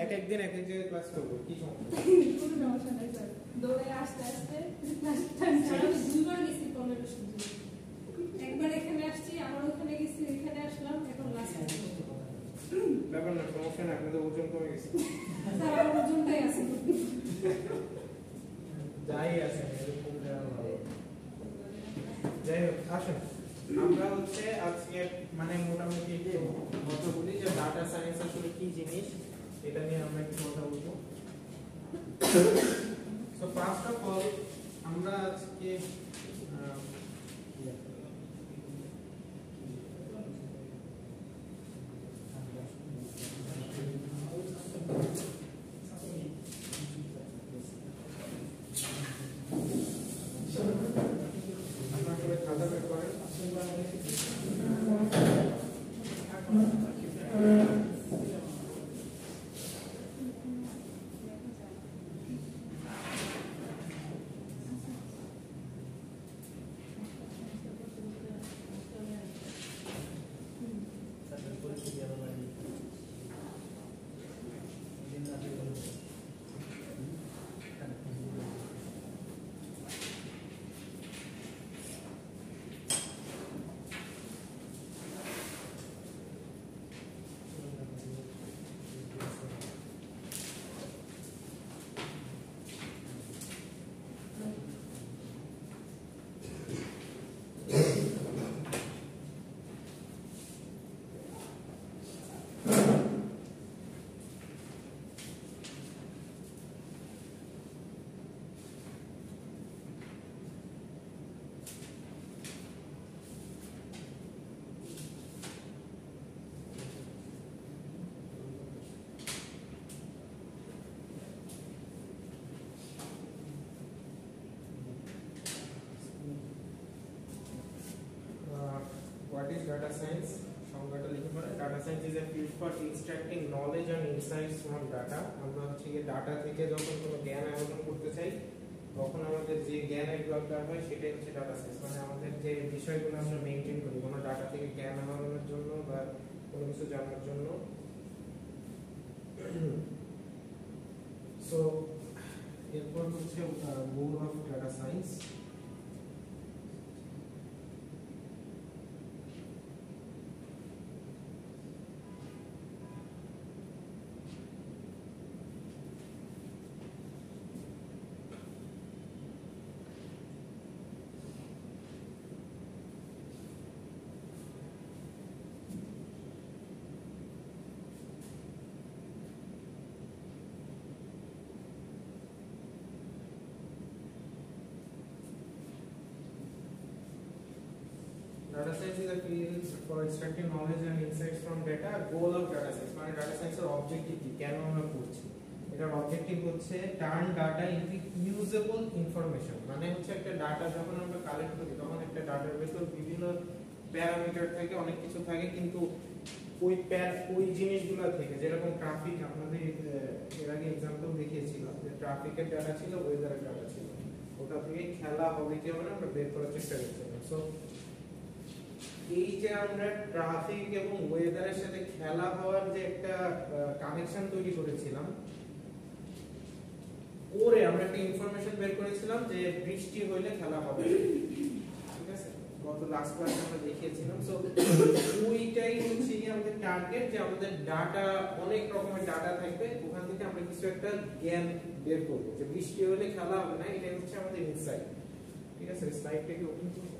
এক এক দিন এক এক জায়গায় ক্লাস করব কি সমস্যা কোনো সমস্যা নাই স্যার দৌড়ে আসতে আসতে ক্লাস টাইম ছাড়া দুইবার গেছি 15 সুজি একবার এখানে আসছি আবার ওখানে গেছি এখানে আসলাম এখন লাস্ট ব্যাপার না সমস্যা না আপনাদের ওজন কমে গেছে স্যার আমার ওজনটাই আছে যাই আছে এরকম জানা ভালো যাই হোক আসুন আমরা হচ্ছে আজকে মানে মোটামুটি কথা বলি যে ডাটা সায়েন্স আসলে কি জিনিস এটা নিয়ে আমরা একটু কথা বলবো সো ফার্স্ট অফ অল আমরা আজকে what is data science সংজ্ঞাটা লিখে পড়ে data science is a field for extracting knowledge and insights from data আমরা হচ্ছে এই ডাটা থেকে যখন কোনো জ্ঞান আহরণ করতে চাই তখন আমাদের যে জ্ঞানের দরকার হয় সেটাই হচ্ছে ডাটা সায়েন্স মানে আমাদের যে বিষয়গুলো আমরা মেইনটেইন করি কোনো ডাটা থেকে জ্ঞান আহরণের জন্য বা কোনো কিছু জানার জন্য সো এরপর হচ্ছে goal of data science Data science is a field for extracting knowledge and insights from data. Goal of data science মানে data science এর অবজেক্টিভ কি কেন আমরা করছি এটার অবজেক্টিভ হচ্ছে turn data into usable information মানে হচ্ছে একটা ডাটা যখন আমরা কালেক্ট করি তখন একটা ডাটার ভিতর বিভিন্ন প্যারামিটার থাকে অনেক কিছু থাকে কিন্তু ওই জিনিসগুলো থেকে যেরকম ট্রাফিক আপনাদের এর আগে एग्जांपल দেখিয়েছিলাম যে ট্রাফিকের ডাটা ছিল ওয়েদারের ডাটা ছিল ওটা থেকে খেলা হবে কি হবে না আমরা বের করার চেষ্টা করছিলাম সো এই যে আমরা ট্রাফিক এবং ওয়েদারের সাথে খেলা হওয়ার যে একটা কানেকশন তৈরি করেছিলাম ওরে আমরা একটা ইনফরমেশন বের করেছিলাম যে বৃষ্টি হইলে খেলা হবে ঠিক আছে গত লাস্ট ক্লাসে আমরা দেখিয়েছিলাম সো ওইটাই হচ্ছে কি আমাদের টার্গেট যে আমাদের ডাটা অনেক রকমের ডাটা থাকবে ওখান থেকে আমরা কিছু একটা জ্ঞান বের করব যে বৃষ্টি হলে খেলা হবে না এটা হচ্ছে আমাদের ইনসাইট ঠিক আছে স্লাইডটাকে ওপেন করব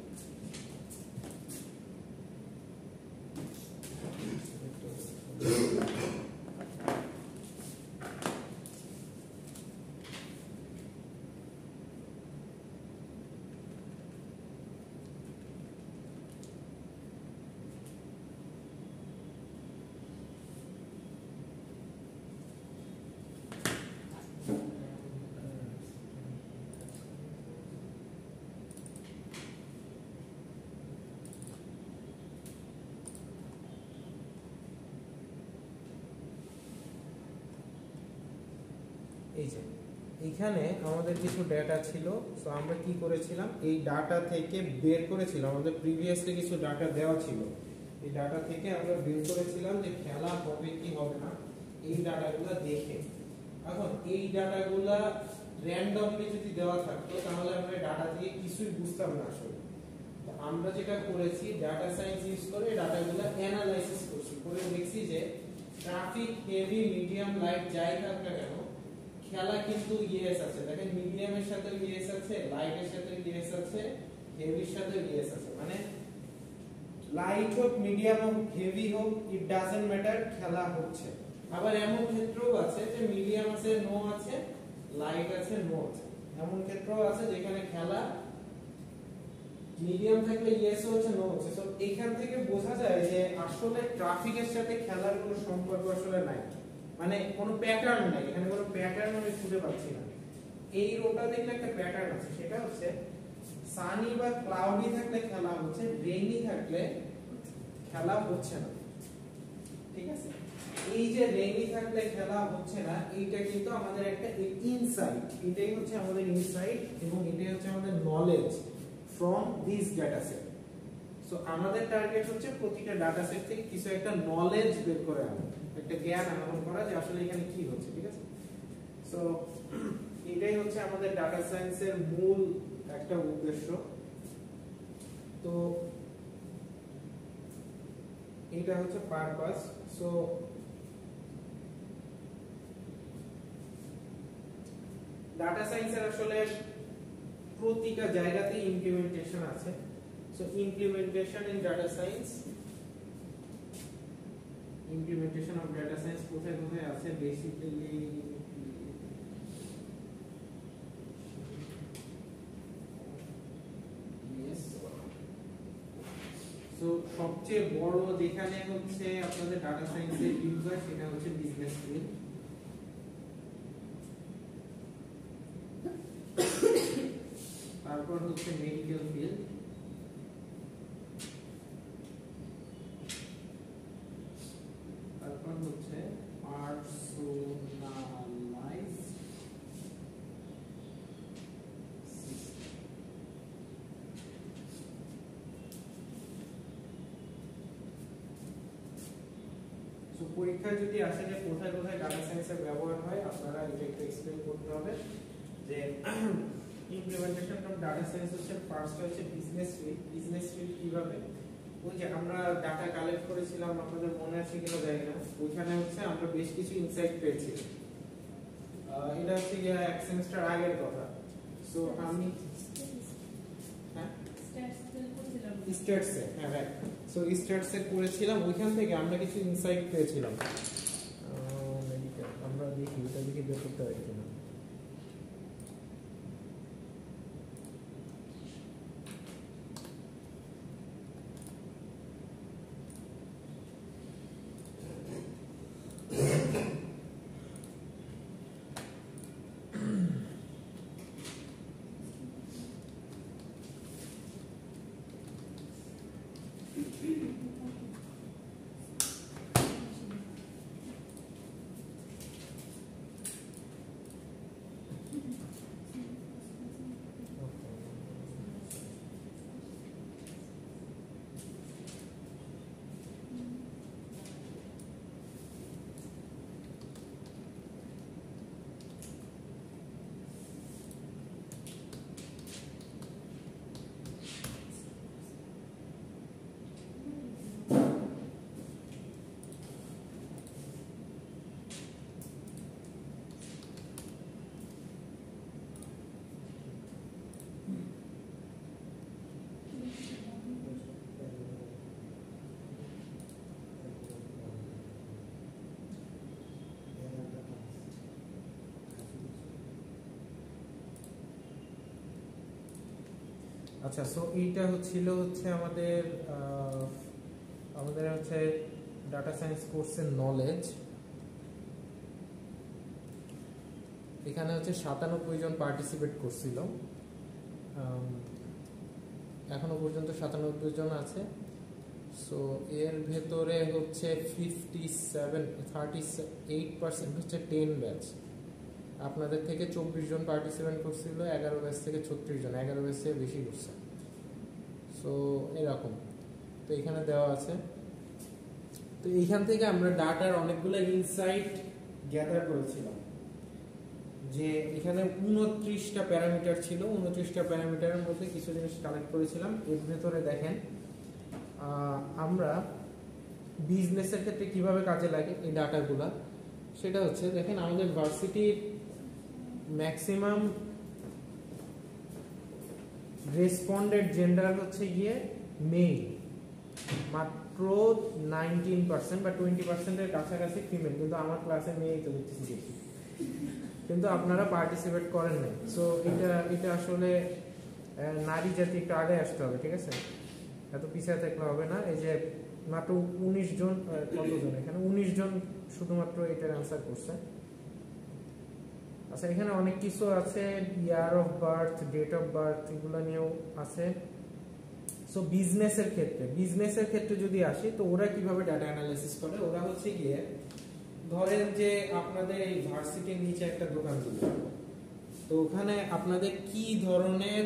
এখানে আমাদের কিছু ডেটা ছিল সো আমরা কি করেছিলাম এই ডাটা থেকে বের করেছিলাম আমাদের প্রিভিয়াসলি কিছু ডাটা দেওয়া ছিল এই ডাটা থেকে আমরা বের করেছিলাম যে খেলা হবে কি হবে না এই ডাটাগুলো দেখে। এখন এই ডাটাগুলো র্যান্ডমলি যদি দেওয়া থাকতো তাহলে আমরা ডাটা থেকে কিছুই বুঝতাম না আসলে। তো আমরা যেটা করেছি ডাটা সায়েন্স ইউজ করে ডাটাগুলো অ্যানালাইসিস করছি, করে দেখছি যে ট্রাফিক হেভি মিডিয়াম লাইট যাই থাক না কেন খেলা কিন্তু ইএস আছে। দেখেন মিডিয়ামের সাথে ইএস আছে, লাইটের সাথে ইএস আছে, হেভির সাথে ইএস আছে, মানে লাইট হোক মিডিয়াম হোক হেভি হোক ইট ডাজন্ট ম্যাটার, খেলা হচ্ছে। আবার এমন ক্ষেত্রও আছে যে মিডিয়াম আছে নো আছে, লাইট আছে নো আছে, এমন ক্ষেত্রও আছে যেখানে খেলা মিডিয়াম থাকলে ইয়েস হচ্ছে নো হচ্ছে। সো এখান থেকে বোঝা যায় যে আসলে ট্রাফিকের সাথে খেলার কোনো সম্পর্ক আসলে নাই, মানে কোনো প্যাটার্ন নাই, এখানে কোনো প্যাটার্ন আমি খুঁজে পাচ্ছি না। এই রোটা দেখলে একটা প্যাটার্ন আছে, সেটা হচ্ছে সানি বা ক্লাউডি থাকলে খেলা হচ্ছে, রেইনি থাকলে খেলা হচ্ছে না। ঠিক আছে, এই যে রেইনি থাকলে খেলা হচ্ছে না এইটা কিন্তু আমাদের একটা ইনসাইট, এটাই হচ্ছে আমাদের ইনসাইট এবং এটাই হচ্ছে আমাদের knowledge from this data set. So আমাদের টার্গেট হচ্ছে প্রতিটা ডাটা সেট থেকে কিছু একটা নলেজ বের করে আনা, একটা জ্ঞান আহরণ করা যে আসলে এখানে কি হচ্ছে। ঠিক আছে, সো এটাই হচ্ছে আমাদের ডাটা সায়েন্সের মূল একটা উদ্দেশ্য। তো এটা হচ্ছে পারপাস। সো ডাটা সায়েন্সের আসলে প্রতিটা জায়গাতে ইমপ্লিমেন্টেশন আছে। So implementation in data science, implementation of data science কোথায় কোথায় আছে বেসিক্যালি সো সবচেয়ে বড় যেখানে হচ্ছে আপনাদের ডাটা সায়েন্সের ইউজ হয় সেটা হচ্ছে বিজনেস ফিল্ড। তারপর হচ্ছে মেডিকেল ফিল্ড, তারপর হচ্ছে পার্সোনালাইজ পরীক্ষা যদি আসে যে কোথায় কোথায় ডাটা সায়েন্সের ব্যবহার হয় আপনারা এটা একটু এক্সপ্লেইন করতে হবে যে ইমপ্লিমেন্টেশন অফ ডাটা সায়েন্স হচ্ছে ফার্স্ট হচ্ছে বিজনেস ফিল্ড। বিজনেস ফিল্ড কিভাবে, ওই যে আমরা ডাটা কালেক্ট করেছিলাম আপনাদের মনে আছে কিনা জানি না, ওইখানে হচ্ছে আমরা বেশ কিছু ইনসাইট পেয়েছি। এটা হচ্ছে এক সেমিস্টার আগের কথা। সো আমি স্ট্যাটসে হ্যাঁ রাইট, সো স্ট্যাটসে করেছিলাম, ওইখান থেকে আমরা কিছু ইনসাইট পেয়েছিলাম। আমরা দেখি এটা দেখি বের করতে পারি কিনা। আচ্ছা, সো এইটা হচ্ছে আমাদের হচ্ছে ডাটা সায়েন্স কোর্সের নলেজ। এখানে হচ্ছে 97 জন পার্টিসিপেট করছিল, এখনো পর্যন্ত 97 জন আছে। সো এর ভেতরে হচ্ছে 38% হচ্ছে 10 ব্যাচ। আপনাদের থেকে 24 জন পার্টিসিপেন্ট করছিল, 11 ব্যাচ থেকে 36 জন, 11 ব্যাচ থেকে বেশি করছে। সো এরকম, তো এখানে দেওয়া আছে। তো এইখান থেকে আমরা ডাটার অনেকগুলো ইনসাইট গ্যাদার করেছিলাম যে এখানে 29টা প্যারামিটার ছিল, 29টা প্যারামিটারের মধ্যে কিছু জিনিস কালেক্ট করেছিলাম। এর ভেতরে দেখেন আমরা বিজনেসের ক্ষেত্রে কিভাবে কাজে লাগে এই ডাটাগুলা, সেটা হচ্ছে দেখেন আমাদের ভার্সিটির ম্যাক্সিমাম রেসপন্ডেড জেন্ডার হচ্ছে গিয়ে মেল, মাত্র 19% বা 20%-এর কাছাকাছি ফিমেল, কিন্তু আমার ক্লাসে মেয়েই তো দেখতেছি বেশি, কিন্তু আপনারা পার্টিসিপেট করেন নাই। সো এটা আসলে নারী জাতি একটু আগে আসতে হবে, ঠিক আছে, এত পিছিয়ে থাকলে হবে না। এই যে মাত্র 19 জন, কতজন এখানে 19 জন শুধুমাত্র এটার অ্যান্সার করছে। আচ্ছা, এখানে অনেক কিছু আছে, year of birth, date of birth, এগুলো নিয়েও আছে। সো বিজনেসের ক্ষেত্রে যদি আসি, তো ওরা কিভাবে ডাটা অ্যানালাইসিস করে, ওরা হচ্ছে গিয়ে ধরেন যে আপনাদের এই ভার্সিটির নিচে একটা দোকান দিল, তো ওখানে আপনাদের কি ধরনের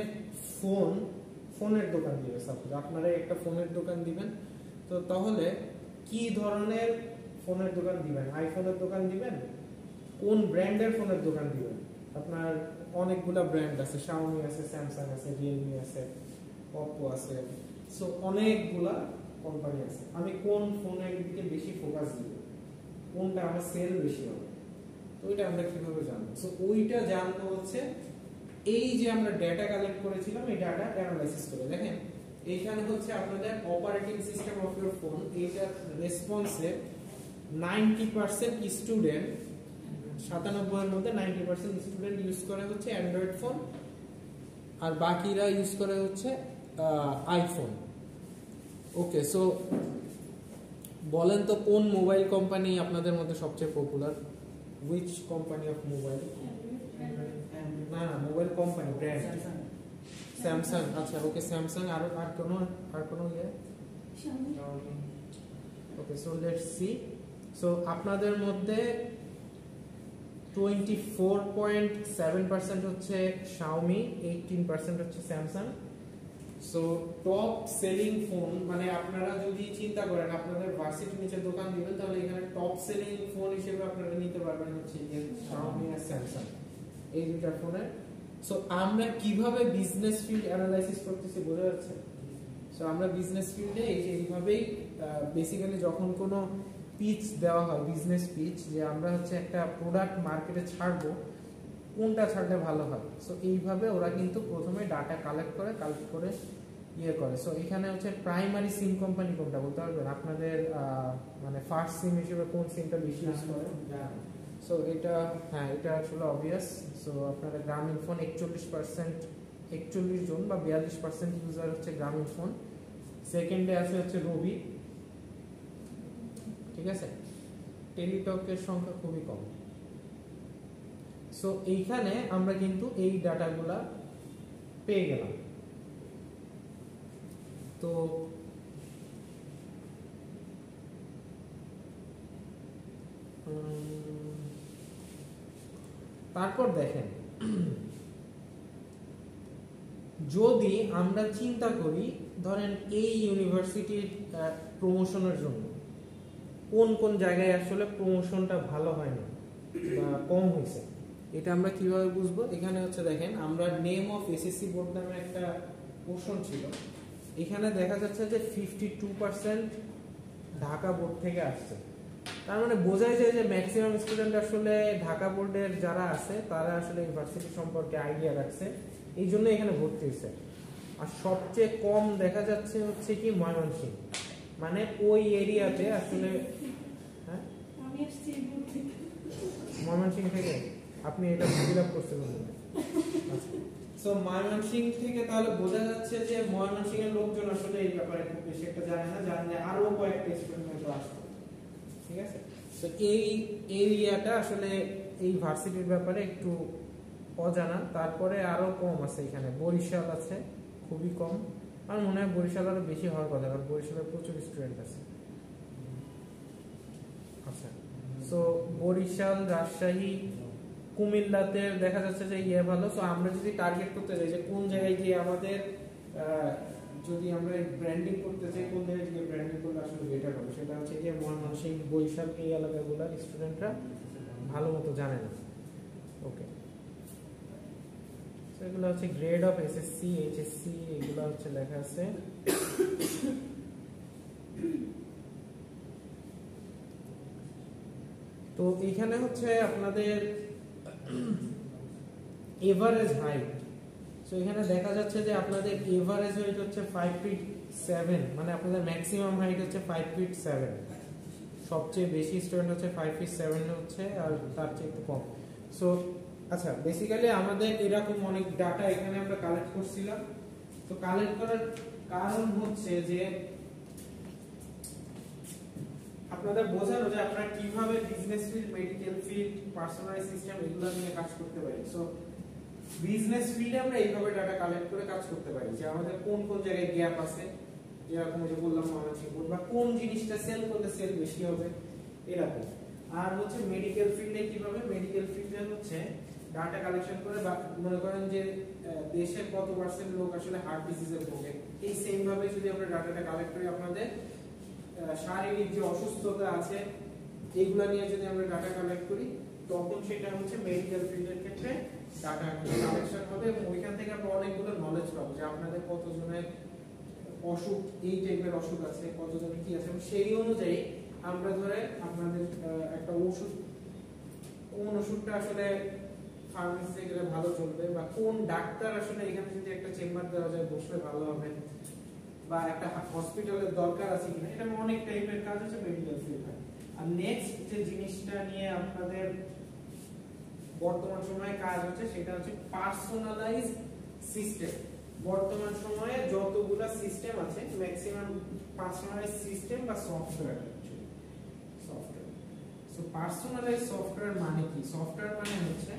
ফোনের দোকান দিবে, সাপোজ আপনারা একটা ফোনের দোকান দিবেন, তো তাহলে কি ধরনের ফোনের দোকান দিবেন, আইফোনের দোকান দিবেন, কোন ব্র্যান্ডের ফোনের দোকান দিবেন, আপনার অনেকগুলা ব্র্যান্ড আছে, Xiaomi আছে, Samsung আছে, Realme আছে, Oppo আছে, সো অনেকগুলা কোম্পানি আছে, আমি কোন ফোনের দিকে বেশি ফোকাস দিব, কোনটা আমার সেল বেশি হবে, তো ওইটা আমরা কিভাবে জানবো? সো ওইটা জানতে হচ্ছে এই যে আমরা ডেটা কালেক্ট করেছিলাম, এই ডাটা অ্যানালাইসিস করে। দেখেন এইখানে হচ্ছে আপনাদের operating system of your phone, এইটার রেসপন্সে 90% স্টুডেন্ট, 97 এর মধ্যে 90% স্টুডেন্ট ইউজ করে হচ্ছে অ্যান্ড্রয়েড ফোন, আর বাকিরা ইউজ করে হচ্ছে আইফোন। ওকে, সো বলেন তো কোন মোবাইল কোম্পানি আপনাদের মধ্যে সবচেয়ে popular? Which company of mobile? না, মোবাইল কোম্পানি ব্র্যান্ড স্যামসাং। আচ্ছা, ওকে, স্যামসাং। আর কোনো ইয়ে? ওকে, সো লেটস সি। সো আপনাদের মধ্যে 24.7% হচ্ছে Xiaomi, 18% হচ্ছে Samsung. So top selling phone, মানে আপনারা যদি চিন্তা করেন আপনাদের ভার্সিটির নিচে দোকান দিবেন, তাহলে এখানে টপ সেলিং ফোন হিসেবে আপনারা নিতে পারবেন হচ্ছে Xiaomi আর স্যামসাং, এই দুটো ফোনের। সো আমরা কিভাবে বিজনেস ফিল্ড অ্যানালাইসিস করতেছি বোঝা যাচ্ছে? সো আমরা বিজনেস ফিল্ডে এইভাবেই বেসিক্যালি যখন কোনো পিচ দেওয়া হয়, বিজনেস পিচ, যে আমরা হচ্ছে একটা প্রোডাক্ট মার্কেটে ছাড়বো, কোনটা ছাড়লে ভালো হয়, সো এইভাবে ওরা কিন্তু প্রথমে ডাটা কালেক্ট করে ইয়ে করে। সো এখানে হচ্ছে প্রাইমারি সিম কোম্পানি কোনটা বলতে পারবেন আপনাদের, মানে ফার্স্ট সিম হিসেবে কোন সিমটা বেশি ইউজ করে? সো এটা, হ্যাঁ, এটা আসলে অবভিয়াস। সো আপনারা গ্রামীণ ফোন 41 জন বা 42% ইউজার হচ্ছে গ্রামীণ ফোন। সেকেন্ডে আছে হচ্ছে রবি, ঠিক আছে, টেলিটকের সংখ্যা খুবই কম। সো এইখানে আমরা কিন্তু এই ডাটাগুলা পেয়ে গেলাম। তো তারপর দেখেন, যদি আমরা চিন্তা করি ধরেন এই ইউনিভার্সিটির প্রমোশনের জন্য কোন কোন জায়গায় আসলে প্রমোশনটা ভালো হয় না বা কম হয়েছে, এটা আমরা কিভাবে বুঝবো? এখানে হচ্ছে দেখেন, আমরা নেম অফ এসএসসি বোর্ড নামে একটা পোর্শন ছিল, এখানে দেখা যাচ্ছে যে 52% ঢাকা বোর্ড থেকে আসছে। তার মানে বোঝাই যায় যে ম্যাক্সিমাম স্টুডেন্ট আসলে ঢাকা বোর্ডের যারা আছে তারা আসলে ইউনিভার্সিটি সম্পর্কে আইডিয়া রাখছে, এই জন্য এখানে ভর্তি হয়েছে। আর সবচেয়ে কম দেখা যাচ্ছে হচ্ছে কি ময়মনসিংহ, মানে ওই এরিয়াতে আসলে। হ্যাঁ, ময়মনসিংহ থেকে আপনি এটা ফিল আপ করতে পারবেন। সো ময়মনসিংহ থেকে তাহলে বোঝা যাচ্ছে যে ময়মনসিংহের লোকজন আসলে এই ব্যাপারে খুব বেশি একটা জানে না, জানলে আরো কয়েকটা স্টুডেন্ট হয়তো আসবে, ঠিক আছে। তো এই এরিয়াটা আসলে এই ভার্সিটির ব্যাপারে একটু অজানা। তারপরে আরো কম আছে, এখানে বরিশাল আছে খুবই কম, আমার মনে হয় বরিশাল আরো বেশি হওয়ার কথা, কারণ বরিশালে প্রচুর স্টুডেন্ট আছে। আচ্ছা, সো বরিশাল, রাজশাহী, কুমিল্লাতে দেখা যাচ্ছে যে ইয়ে ভালো। সো আমরা যদি টার্গেট করতে চাই যে কোন জায়গায় গিয়ে আমাদের, যদি আমরা ব্র্যান্ডিং করতে চাই, কোন জায়গায় গিয়ে ব্র্যান্ডিং করলে আসলে বেটার হবে, সেটা হচ্ছে যে ময়মনসিংহ, বরিশাল, এই এলাকাগুলোর স্টুডেন্টরা ভালো মতো জানে না। ওকে, তো এগুলো হচ্ছে গ্রেড অফ এসএসসি, এইচএসসি, এগুলো হচ্ছে লেখা আছে। তো এখানে হচ্ছে আপনাদের এভারেজ হাইট। সো এখানে দেখা যাচ্ছে যে আপনাদের এভারেজ হাইট হচ্ছে 5 ফিট 7, মানে আপনাদের ম্যাক্সিমাম হাইট হচ্ছে 5 ফিট 7। সবচেয়ে বেশি স্টুডেন্ট হচ্ছে 5 ফিট 7 হচ্ছে, আর তার চেয়ে একটু কম। সো আচ্ছা, বেসিক্যালি আমাদের এরকম অনেক ডাটা এখানে আমরা কালেক্ট করছিলাম। তো কালেক্ট করার কারণ হচ্ছে যে আপনাদের বোঝানো যে আপনারা কিভাবে business field, medical field, personalize system এগুলো নিয়ে কাজ করতে পারি। সো বিজনেস ফিল্ডে আমরা এইভাবে ডাটা কালেক্ট করে কাজ করতে পারি যে আমাদের কোন কোন জায়গায় গ্যাপ আছে, যেরকম যে বললাম মহামারী, বা কোন জিনিসটা সেল করলে সেল বেশি হবে এরকম। আর হচ্ছে মেডিকেল ফিল্ডে কিভাবে, মেডিকেল ফিল্ডে হচ্ছে ডাটা কালেকশন করে, মনে করেন যে দেশে কত পার্সেন্ট লোক আসলে হার্ট ডিজিজে ভোগে, এই সেম ভাবে যদি আমরা ডাটাটা কালেক্ট করি আপনাদের শারীরিক যে অসুস্থতা আছে এইগুলা নিয়ে যদি আমরা ডাটা কালেক্ট করি, তখন সেটা হচ্ছে মেডিকেল ফিল্ডের ক্ষেত্রে ডাটা কালেকশন হবে, এবং ওইখান থেকে আমরা অনেকগুলো নলেজ পাবো যে আপনাদের কতজনের অসুখ, এই টাইপের অসুখ আছে, কতজনের কি আছে, সেই অনুযায়ী আমরা ধরে আপনাদের একটা ওষুধ, কোন ওষুধটা আসলে ফার্মেসিতে গেলে ভালো চলবে, বা কোন ডাক্তার আসলে এখানে যদি একটা চেম্বার দেওয়া যায় বসলে ভালো হবে, বা একটা হসপিটালের দরকার আছে কিনা, এটা অনেক টাইপের কাজ আছে মেডিকেল ফিল্ডে। আর নেক্সট যে জিনিসটা নিয়ে আপনাদের বর্তমান সময়ে কাজ হচ্ছে সেটা হচ্ছে পার্সোনালাইজ সিস্টেম। বর্তমান সময়ে যতগুলা সিস্টেম আছে ম্যাক্সিমাম পার্সোনালাইজ সিস্টেম বা সফটওয়্যার। সো পার্সোনালাইজ সফটওয়্যার মানে কি? সফটওয়্যার মানে হচ্ছে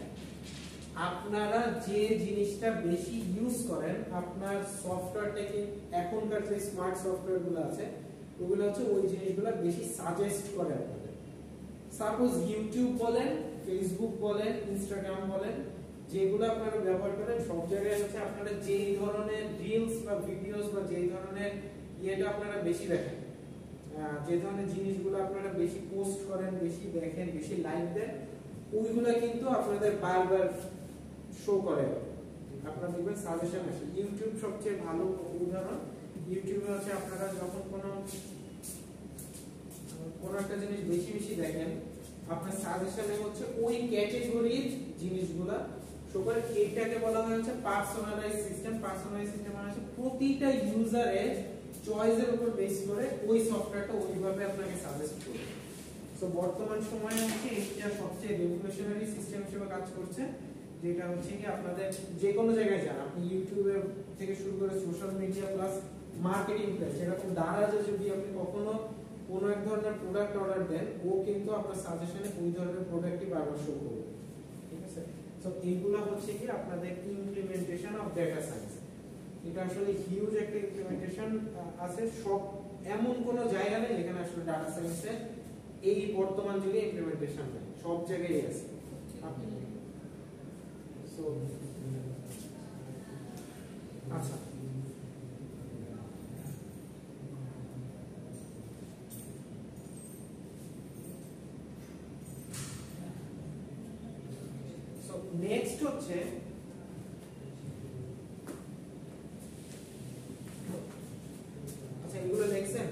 আপনারা যে জিনিসটা বেশি ইউজ করেন, আপনার সফটওয়্যারটাকে, এখনকার যে স্মার্ট সফটওয়্যারগুলো আছে ওগুলো হচ্ছে ওই জিনিসগুলো বেশি সাজেস্ট করে আপনাদের। সাপোজ ইউটিউব বলেন, ফেসবুক বলেন, ইনস্টাগ্রাম বলেন, যেগুলো আপনারা ব্যবহার করেন সব জায়গায় হচ্ছে আপনারা যেই ধরনের রিলস বা ভিডিওস বা যেই ধরনের ইয়েটা আপনারা বেশি দেখেন, যে ধরনের জিনিসগুলো আপনারা বেশি পোস্ট করেন, বেশি দেখেন, বেশি লাইক দেন, ওইগুলো কিন্তু আপনাদের বারবার শো করে, আপনারা দেখবেন সাজেশন আসে। ইউটিউব সবচেয়ে ভালো উদাহরণ। ইউটিউবে হচ্ছে আপনারা যখন কোনো একটা জিনিস বেশি বেশি দেখেন, আপনার সাজেশনে হচ্ছে ওই ক্যাটাগরির জিনিসগুলা শো করে। এটাকে বলা হয় হচ্ছে পার্সোনালাইজ সিস্টেম। পার্সোনালাইজ সিস্টেম মানে হচ্ছে প্রতিটা ইউজারের চয়েসের উপর বেস করে ওই সফটওয়্যারটা ওইভাবে আপনাকে সাজেস্ট করবে। সো বর্তমান সময়ে হচ্ছে এটা সবচেয়ে রেভলিউশনারি সিস্টেম হিসেবে কাজ করছে, যেটা হচ্ছে কি আপনাদের যে কোনো জায়গায় যান, আপনি ইউটিউবে থেকে শুরু করে social media plus marketing place, যেরকম দারাজে যদি আপনি কখনো কোনো এক ধরনের প্রোডাক্ট অর্ডার দেন, ও কিন্তু আপনার সাজেশনে ওই ধরনের প্রোডাক্টই বারবার শো করবে, ঠিক আছে? সো এইগুলো হচ্ছে কি আপনাদের ইমপ্লিমেন্টেশন অফ ডেটা সায়েন্স। এটা আসলে হিউজ একটা ইমপ্লিমেন্টেশন আছে, সব এমন কোনো জায়গা নেই যেখানে আসলে ডাটা সায়েন্সে এই বর্তমান যুগে ইমপ্লিমেন্টেশন নেই, সব জায়গায় আছে। সো আচ্ছা, নেক্সট হচ্ছে আচ্ছা, এগুলো দেখছেন?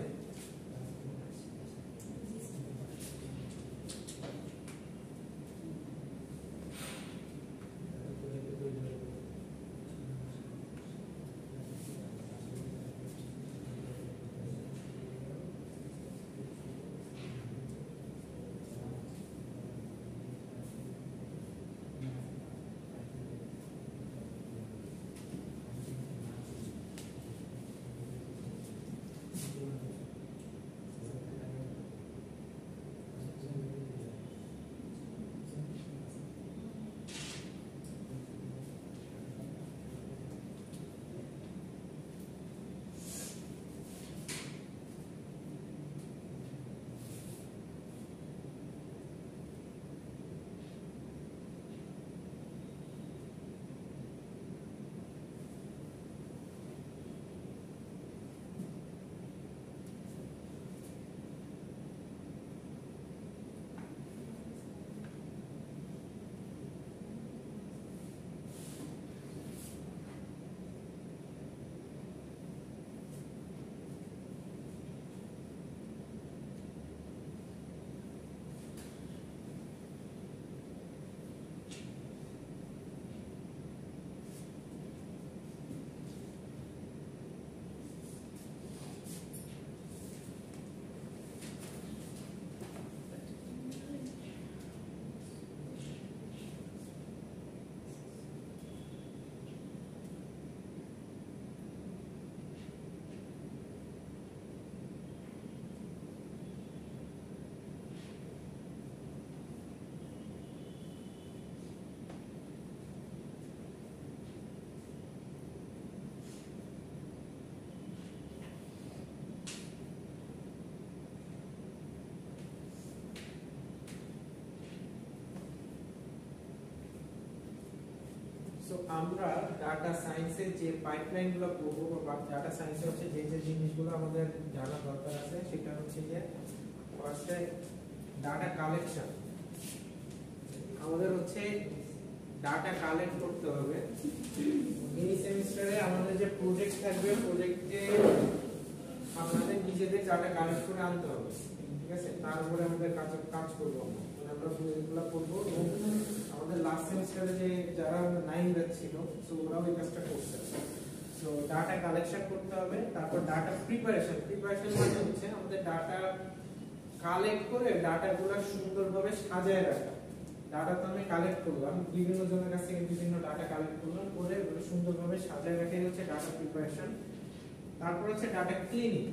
সো আমরা ডাটা সায়েন্সের যে পাইপলাইনগুলো করবো বা ডাটা সায়েন্সে হচ্ছে যে যে জিনিসগুলো আমাদের জানা দরকার আছে সেটা হচ্ছে যে ফার্স্টে ডাটা কালেকশন। আমাদের হচ্ছে ডাটা কালেক্ট করতে হবে। এই সেমিস্টারে আমাদের যে প্রজেক্ট থাকবে প্রজেক্টে আপনাদের নিজেদের ডাটা কালেক্ট করে আনতে হবে, ঠিক আছে? তার উপরে আমাদের কাজ করবো, মানে আমরা প্রজেক্টগুলো করবো। এবং আমাদের লাস্ট সেমিস্টারে যে যারা 9 ব্যাচ ছিল সো ওরাও এই কাজটা করছে। সো ডাটা কালেকশন করতে হবে, তারপর ডাটা প্রিপারেশন মানে হচ্ছে আমাদের ডাটা কালেক্ট করে ডাটাগুলো সুন্দরভাবে সাজায় রাখা। ডাটা তো আমি কালেক্ট করলাম, বিভিন্ন জনের কাছ থেকে বিভিন্ন ডাটা কালেক্ট করলাম, করে সুন্দরভাবে সাজায় রাখাই হচ্ছে ডাটা প্রিপারেশন। তারপর হচ্ছে ডাটা ক্লিনিং।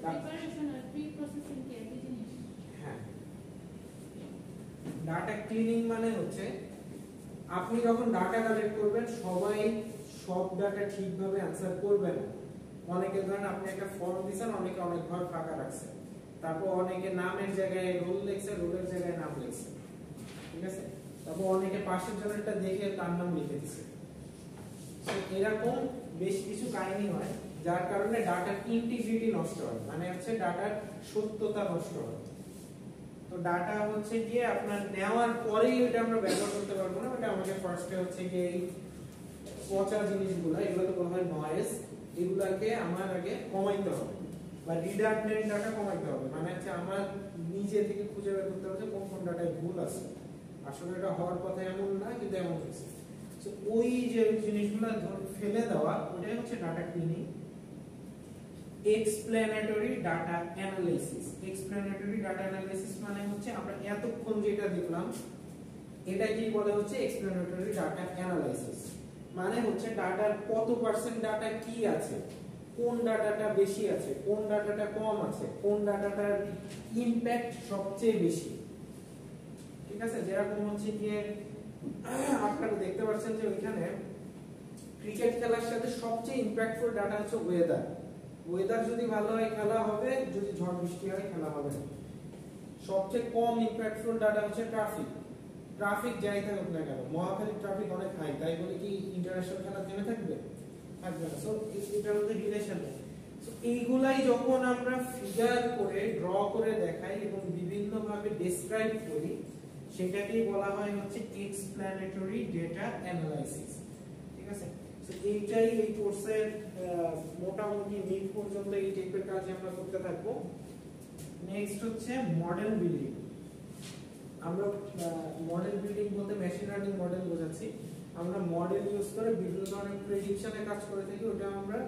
প্রিপারেশন আর প্রি প্রসেসিং কি একই জিনিস? হ্যাঁ, ডাটা ক্লিনিং মানে হচ্ছে আপনি যখন ডাটা কালেক্ট করবেন সবাই সব ডাটা ঠিকভাবে অ্যানসার করবে না। অনেকে ধরেন আপনি একটা ফর্ম দিয়েছেন, অনেকে অনেক ঘর ফাঁকা রাখছে, তারপর অনেকে নামের জায়গায় রোল লিখছে, রোলের জায়গায় নাম লিখছে, ঠিক আছে? তারপর অনেকে পাশের জনেরটা দেখে তার নাম লিখে দিছে। তো এরকম বেশ কিছু কাহিনী হয় যার কারণে ডাটার ইন্টিগ্রিটি নষ্ট হয়, মানে হচ্ছে ডাটার সত্যতা নষ্ট হয়। তো ডাটা হচ্ছে গিয়ে আপনার নেওয়ার পরেই ওটা আমরা ব্যবহার করতে পারবো না, ওটা আমাকে ফার্স্টে হচ্ছে গিয়ে এই পচা জিনিসগুলো, এগুলোকে বলা হয় নয়েজ, এগুলাকে আমার আগে কমাইতে হবে বা রিডান্ডেন্ট ডাটা কমাইতে হবে। মানে হচ্ছে আমার নিজে থেকে খুঁজে বের করতে হবে যে কোন কোন ডাটায় ভুল আছে, আসলে এটা হওয়ার কথা এমন না কিন্তু এমন হয়েছে। তো ওই যে জিনিসগুলো ফেলে দেওয়া ওটাই হচ্ছে data cleaning. Explanatory data analysis. Explanatory data analysis মানে হচ্ছে আমরা এতক্ষণ যেটা দেখলাম এটা কি বলে হচ্ছে এক্সপ্লেনেটরি ডাটা অ্যানালাইসিস। মানে হচ্ছে ডাটার কত পার্সেন্ট ডাটা কি আছে, কোন ডাটাটা বেশি আছে, কোন ডাটাটা কম আছে, কোন ডাটাটার ইমপ্যাক্ট সবচেয়ে বেশি, ঠিক আছে? যেরকম হচ্ছে গিয়ে আপনারা দেখতে পাচ্ছেন যে ওইখানে ক্রিকেট খেলার সাথে সবচেয়ে ইমপ্যাক্টফুল ডাটা হচ্ছে ওয়েদার। ওয়েদার যদি ভালো হয় খেলা হবে, যদি ঝড় বৃষ্টি হয় খেলা হবে না। সবচেয়ে কম ইমপ্যাক্টফুল ডাটা হচ্ছে ট্রাফিক। ট্রাফিক যাই থাকুক না কেন, মহাখালীর ট্রাফিক অনেক হাই, তাই বলে কি ইন্টারন্যাশনাল খেলা থেমে থাকবে? থাকবে না। সো এটার মধ্যে রিলেশন নেই। সো এইগুলাই যখন আমরা ফিগার করে ড্র করে দেখাই এবং বিভিন্ন ভাবে ডেসক্রাইব করি সেটাকেই বলা হয় হচ্ছে এক্সপ্লেনেটরি ডেটা অ্যানালাইসিস, ঠিক আছে? সো এইটাই এই কোর্সের মোটামুটি মিড পর্যন্ত এই টাইপের কাজ আমরা করতে থাকবো। নেক্সট হচ্ছে মডেল বিল্ডিং। আমরা মডেল বিল্ডিং বলতে মেশিন লার্নিং মডেল বোঝাচ্ছি। আমরা মডেল ইউজ করে বিভিন্ন ধরনের প্রেডিকশনে কাজ করে থাকি, ওটা আমরা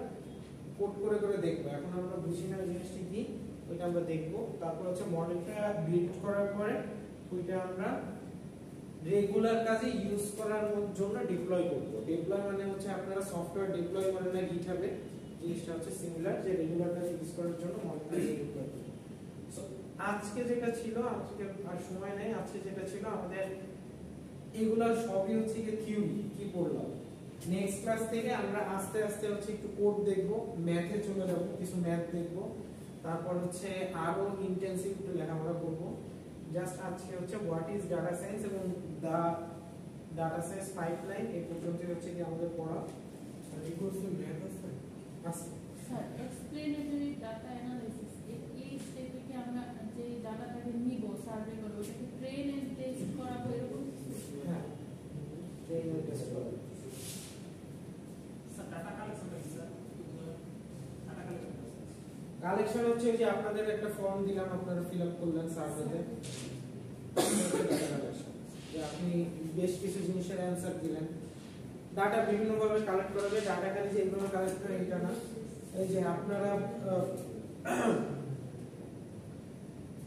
কোড করে করে দেখবো। এখন আমরা বুঝি না জিনিসটি কি, ওইটা আমরা দেখবো। তারপর হচ্ছে মডেলটা বিল্ড করার পরে ওইটা আমরা রেগুলার কাজে ইউজ করার জন্য ডিপ্লয় করব। ডিপ্লয় মানে হচ্ছে আপনারা সফটওয়্যার ডিপ্লয় করেন না গিটহাবে, জিনিসটা হচ্ছে সিমিলার, যে রেগুলার কাজে ইউজ করার জন্য মডেলটা ডিপ্লয় করব। সো আজকে যেটা ছিল, আজকে আর সময় নেই, আজকে যেটা ছিল আমাদের এগুলা সবই হচ্ছে কি থিওরি কি পড়লাম। নেক্সট ক্লাস থেকে আমরা আস্তে আস্তে হচ্ছে একটু কোড দেখব, ম্যাথে চলে যাব, কিছু ম্যাথ দেখব, তারপর হচ্ছে আরো ইন্টেনসিভ একটু লেখাপড়া করব। জাস্ট আজকে হচ্ছে হোয়াট ইজ ডাটা সায়েন্স এবং দা ডাটা সায়েন্স পাইপলাইন এই পর্যন্ত হচ্ছে কি আমাদের পড়া। আর এই কোর্সে ম্যাথ আছে স্যার এক্সপ্লেনেটরি ডাটা অ্যানালাইসিস এই স্টেপে কি আমরা যে ডাটাটাকে নিব সার্ভে করব ওটাকে ট্রেন এন্ড টেস্ট করাবো এরকম? হ্যাঁ, ট্রেন এন্ড টেস্ট করব। স্যার ডাটা কালেকশন কি স্যার? ডাটা কালেকশন কালেকশন হচ্ছে যে আপনাদের একটা ফর্ম দিলাম, আপনারা ফিল আপ করলেন সার্ভেতে, যে আপনি বেশ কিছু জিনিসের অ্যানসার দিলেন। ডাটা বিভিন্ন ভাবে কালেক্ট করা যায়, ডাটা খালি যে এইভাবে কালেক্ট করে এটা না। এই যে আপনারা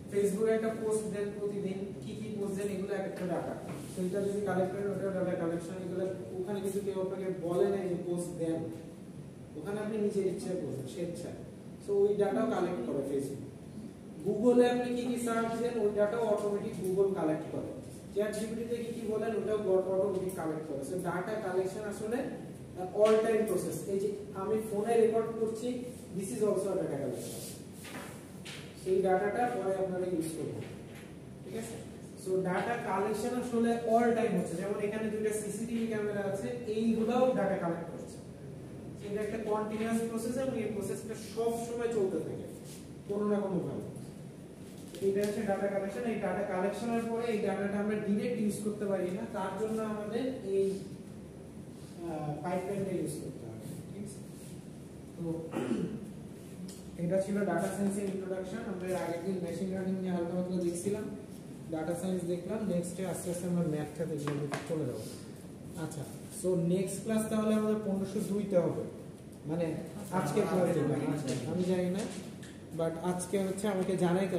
ফেসবুকে একটা পোস্ট দেন, প্রতিদিন কি কি পোস্ট দেন, এগুলো একটা ডাটা। সেইটা যদি কালেক্ট করেন ওটা ডাটা কালেকশন। এগুলো ওখানে কিছু কেউ আপনাকে বলে না যে পোস্ট দেন, ওখানে আপনি নিজের ইচ্ছায় করবেন, স্বেচ্ছায়। সো ওই ডাটাও কালেক্ট করে ফেসবুক। গুগলে আপনি কি কি সার্চ দেন ওই ডাটাও অটোমেটিক গুগল কালেক্ট করে। চ্যাট জিপিটিতে কি কি বলেন ওটাও অটোমেটিক কালেক্ট করে। সো ডাটা কালেকশন আসলে অল টাইম প্রসেস। এই যে আমি ফোনে রেকর্ড করছি, this is also data collection. সেই ডাটাটা পরে আপনারা ইউজ করবেন, ঠিক আছে? সো ডাটা কালেকশন আসলে অল টাইম হচ্ছে, যেমন এখানে দুইটা সিসিটিভি ক্যামেরা আছে, এইগুলাও ডাটা কালেক্ট করছে। এটা একটা কন্টিনিউয়াস প্রসেস এবং এই প্রসেসটা সব সময় চলতে থাকে কোনো না কোনো ভাবে। এটা হচ্ছে ডাটা কালেকশন। এই ডাটা কালেকশনের পরে এই ডাটাটা আমরা ডিরেক্ট ইউজ করতে পারি না, তার জন্য আমাদের এই পাইপলাইনটা ইউজ করতে হবে। ঠিক আছে, তো এটা ছিল ডাটা সায়েন্সের ইন্ট্রোডাকশন। আমরা এর আগের দিন মেশিন লার্নিং নিয়ে হালকা পাতলা দেখছিলাম, ডাটা সায়েন্স দেখলাম। নেক্সটে আস্তে আস্তে আমরা ম্যাথটা দেখলাম, চলে যাবো। আচ্ছা, সো নেক্সট ক্লাস তাহলে আমাদের 1502 হবে, মানে আজকে ক্লাস আমি জানি না, বাট আজকে হচ্ছে আমাকে জানাই